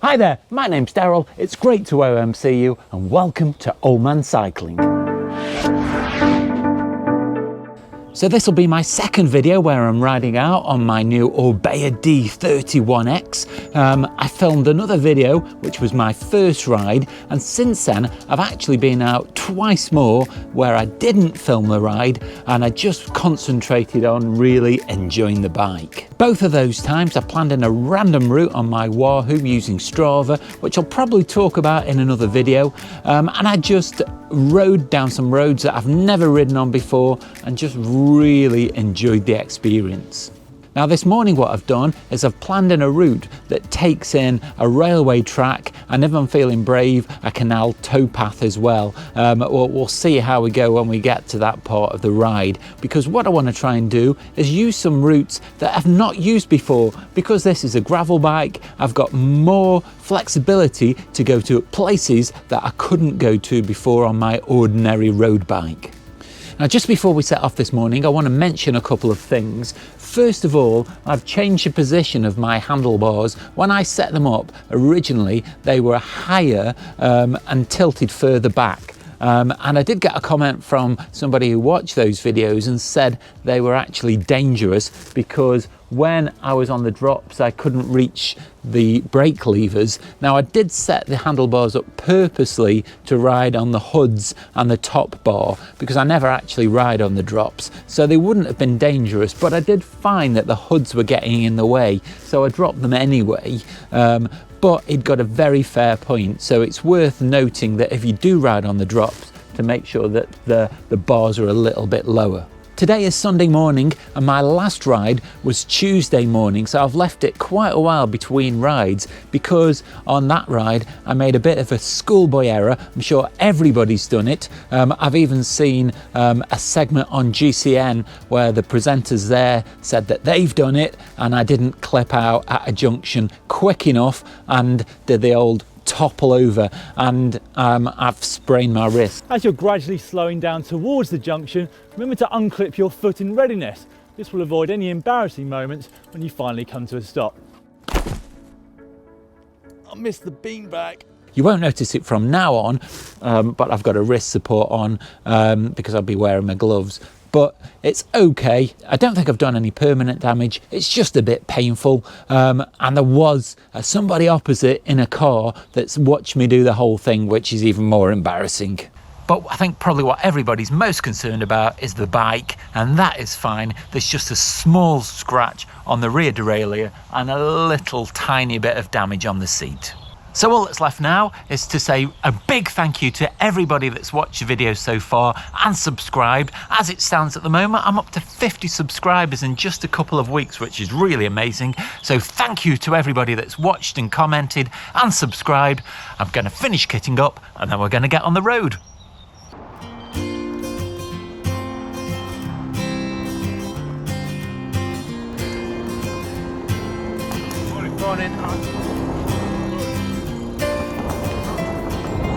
Hi there, my name's Darrell, it's great to OMC you and welcome to Old Man Cycling. So this will be my second video where I'm riding out on my new Orbea D30 1X. I filmed another video which was my first ride, and since then I've actually been out twice more where I didn't film the ride and I just concentrated on really enjoying the bike. Both of those times I planned in a random route on my Wahoo using Strava, which I'll probably talk about in another video, and I just rode down some roads that I've never ridden on before and just really enjoyed the experience. Now this morning what I've done is I've planned in a route that takes in a railway track, and if I'm feeling brave, a canal towpath as well. We'll see how we go when we get to that part of the ride, because what I want to try and do is use some routes that I've not used before. Because this is a gravel bike, I've got more flexibility to go to places that I couldn't go to before on my ordinary road bike. Now just before we set off this morning, I want to mention a couple of things. First of all, I've changed the position of my handlebars. When I set them up, originally they were higher and tilted further back. And I did get a comment from somebody who watched those videos and said they were actually dangerous because when I was on the drops I couldn't reach the brake levers. Now I did set the handlebars up purposely to ride on the hoods and the top bar because I never actually ride on the drops, so they wouldn't have been dangerous, but I did find that the hoods were getting in the way, so I dropped them anyway. But it got a very fair point, so it's worth noting that if you do ride on the drops, to make sure that the bars are a little bit lower. Today is Sunday morning and my last ride was Tuesday morning, so I've left it quite a while between rides because on that ride I made a bit of a schoolboy error. I'm sure everybody's done it. I've even seen a segment on GCN where the presenters there said that they've done it, and I didn't clip out at a junction quick enough and did the old topple over, and I've sprained my wrist. As you're gradually slowing down towards the junction, remember to unclip your foot in readiness. This will avoid any embarrassing moments when you finally come to a stop. I missed the beanbag. You won't notice it from now on, but I've got a wrist support on because I'll be wearing my gloves. But it's okay. I don't think I've done any permanent damage. It's just a bit painful. And there was somebody opposite in a car that's watched me do the whole thing, which is even more embarrassing. But I think probably what everybody's most concerned about is the bike, and that is fine. There's just a small scratch on the rear derailleur and a little tiny bit of damage on the seat. So all that's left now is to say a big thank you to everybody that's watched the video so far and subscribed. As it stands at the moment, I'm up to 50 subscribers in just a couple of weeks, which is really amazing. So thank you to everybody that's watched and commented and subscribed. I'm going to finish kitting up and then we're going to get on the road. Morning.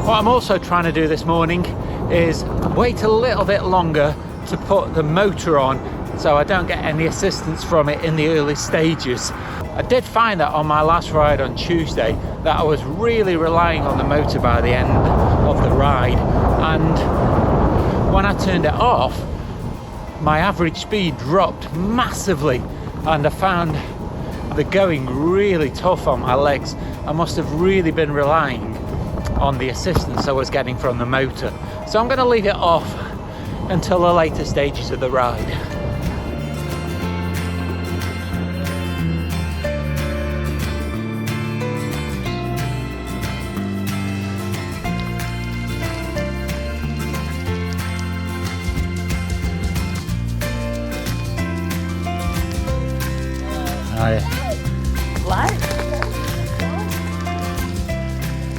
What I'm also trying to do this morning is wait a little bit longer to put the motor on so I don't get any assistance from it in the early stages. I did find that on my last ride on Tuesday that I was really relying on the motor by the end of the ride, and when I turned it off my average speed dropped massively and I found the going really tough on my legs. I must have really been relying on the assistance I was getting from the motor. So I'm going to leave it off until the later stages of the ride.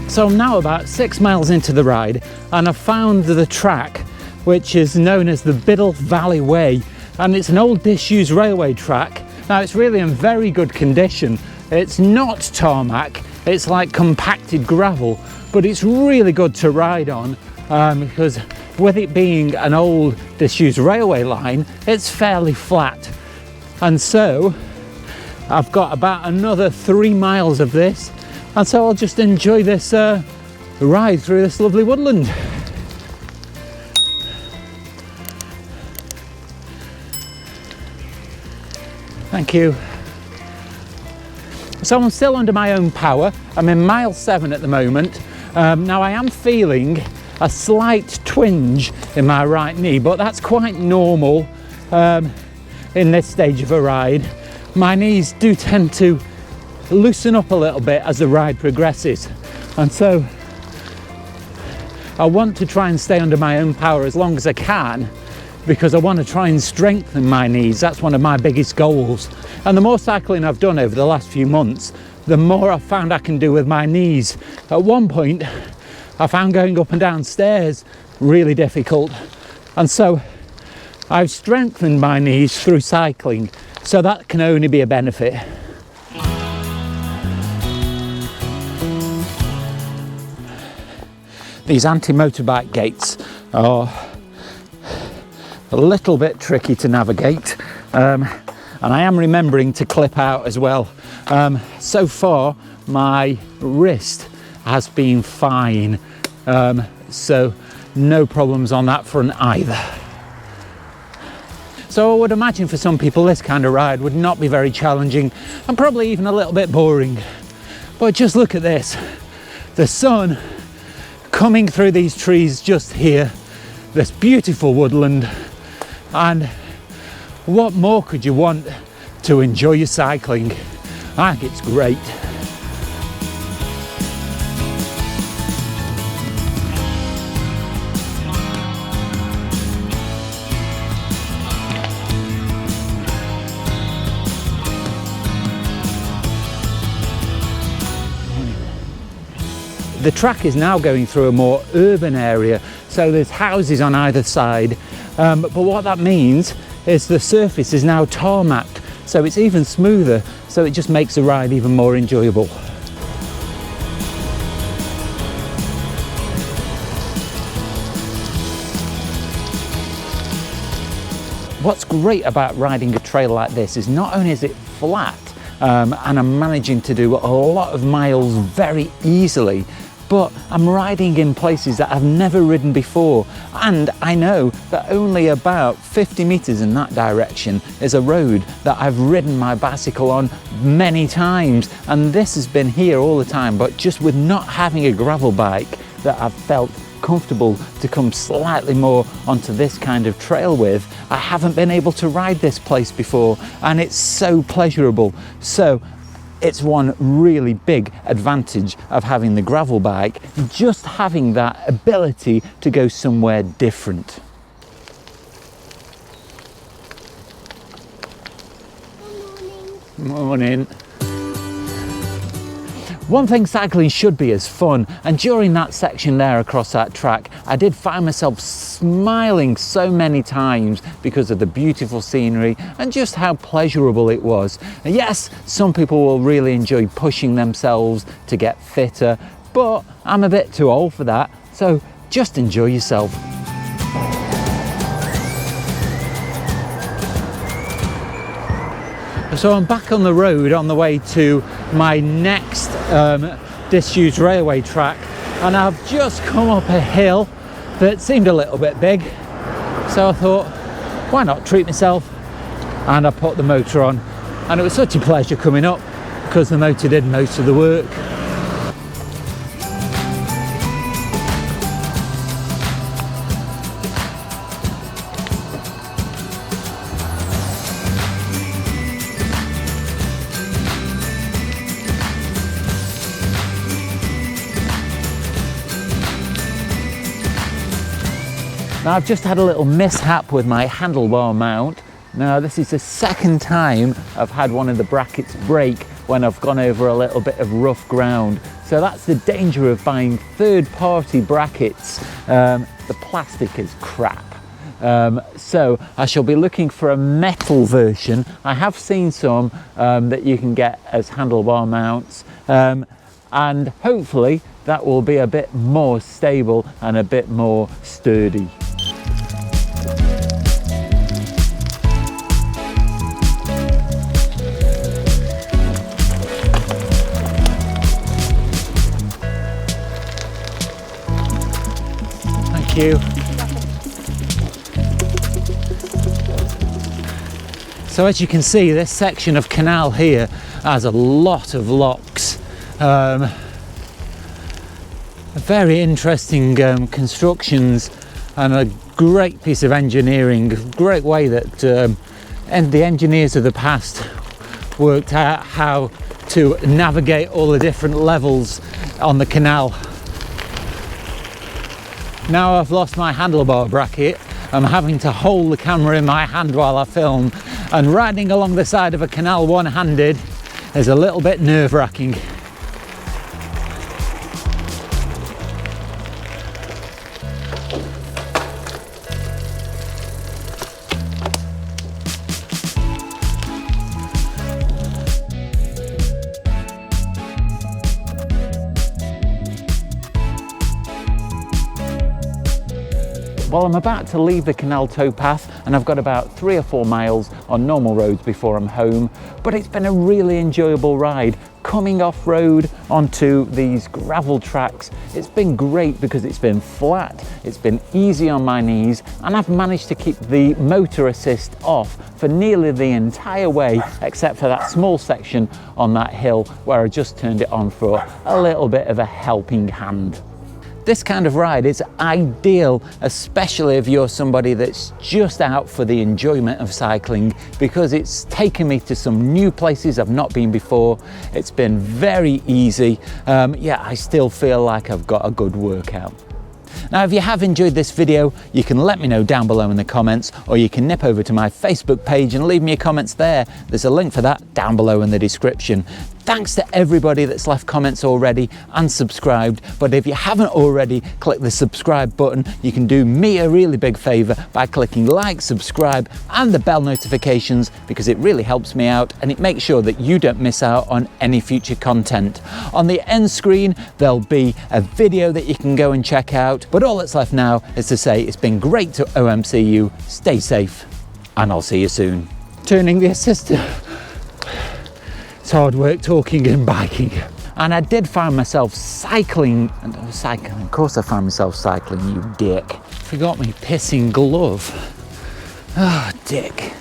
So I'm now about 6 miles into the ride and I've found the track, which is known as the Biddle Valley Way, and it's an old disused railway track. Now it's really in very good condition. It's not tarmac, it's like compacted gravel, but it's really good to ride on because with it being an old disused railway line, it's fairly flat. And so I've got about another 3 miles of this And so I'll just enjoy this ride through this lovely woodland. Thank you. So I'm still under my own power. I'm in mile 7 at the moment. Now I am feeling a slight twinge in my right knee, but that's quite normal in this stage of a ride. My knees do tend to loosen up a little bit as the ride progresses, and so I want to try and stay under my own power as long as I can, because I want to try and strengthen my knees. That's one of my biggest goals. And the more cycling I've done over the last few months, the more I've found I can do with my knees. At one point, I found going up and down stairs really difficult. And so I've strengthened my knees through cycling. So that can only be a benefit. These anti-motorbike gates are a little bit tricky to navigate, and I am remembering to clip out as well. So far my wrist has been fine, so no problems on that front either. So I would imagine for some people this kind of ride would not be very challenging and probably even a little bit boring. But just look at this, the sun coming through these trees just here, this beautiful woodland. And what more could you want to enjoy your cycling? I think it's great. The track is now going through a more urban area, so there's houses on either side, but what that means is the surface is now tarmacked, so it's even smoother, so it just makes the ride even more enjoyable. What's great about riding a trail like this is not only is it flat, and I'm managing to do a lot of miles very easily, but I'm riding in places that I've never ridden before, and I know that only about 50 meters in that direction is a road that I've ridden my bicycle on many times, and this has been here all the time, but just with not having a gravel bike that I've felt comfortable to come slightly more onto this kind of trail with, I haven't been able to ride this place before, and it's so pleasurable. So it's one really big advantage of having the gravel bike, just having that ability to go somewhere different. Good morning. One thing cycling should be is fun, and during that section there across that track, I did find myself smiling so many times because of the beautiful scenery and just how pleasurable it was. And yes, some people will really enjoy pushing themselves to get fitter, but I'm a bit too old for that, so just enjoy yourself. So I'm back on the road on the way to my next disused railway track, and I've just come up a hill that seemed a little bit big, so I thought, why not treat myself? And I put the motor on, and it was such a pleasure coming up because the motor did most of the work. Now I've just had a little mishap with my handlebar mount. Now this is the second time I've had one of the brackets break when I've gone over a little bit of rough ground. So that's the danger of buying third-party brackets. The plastic is crap. So I shall be looking for a metal version. I have seen some that you can get as handlebar mounts, and hopefully that will be a bit more stable and a bit more sturdy. Thank you. So as you can see, this section of canal here has a lot of locks. Very interesting constructions and a great piece of engineering, great way that and the engineers of the past worked out how to navigate all the different levels on the canal. Now I've lost my handlebar bracket, I'm having to hold the camera in my hand while I film, and riding along the side of a canal one-handed is a little bit nerve-wracking. Well, I'm about to leave the canal towpath and I've got about 3 or 4 miles on normal roads before I'm home, but it's been a really enjoyable ride. Coming off road onto these gravel tracks, it's been great because it's been flat, it's been easy on my knees, and I've managed to keep the motor assist off for nearly the entire way, except for that small section on that hill where I just turned it on for a little bit of a helping hand. This kind of ride is ideal, especially if you're somebody that's just out for the enjoyment of cycling, because it's taken me to some new places I've not been before. It's been very easy. Yeah, I still feel like I've got a good workout. Now, if you have enjoyed this video, you can let me know down below in the comments, or you can nip over to my Facebook page and leave me your comments there. There's a link for that down below in the description. Thanks to everybody that's left comments already and subscribed, but if you haven't already, click the subscribe button. You can do me a really big favor by clicking like, subscribe and the bell notifications, because it really helps me out and it makes sure that you don't miss out on any future content. On the end screen there'll be a video that you can go and check out, but all that's left now is to say it's been great to OMC you, stay safe, and I'll see you soon. Turning the assistant. It's hard work talking and biking. And I did find myself cycling. Of course I found myself cycling, you dick. Forgot me pissing glove. Ah, oh, dick.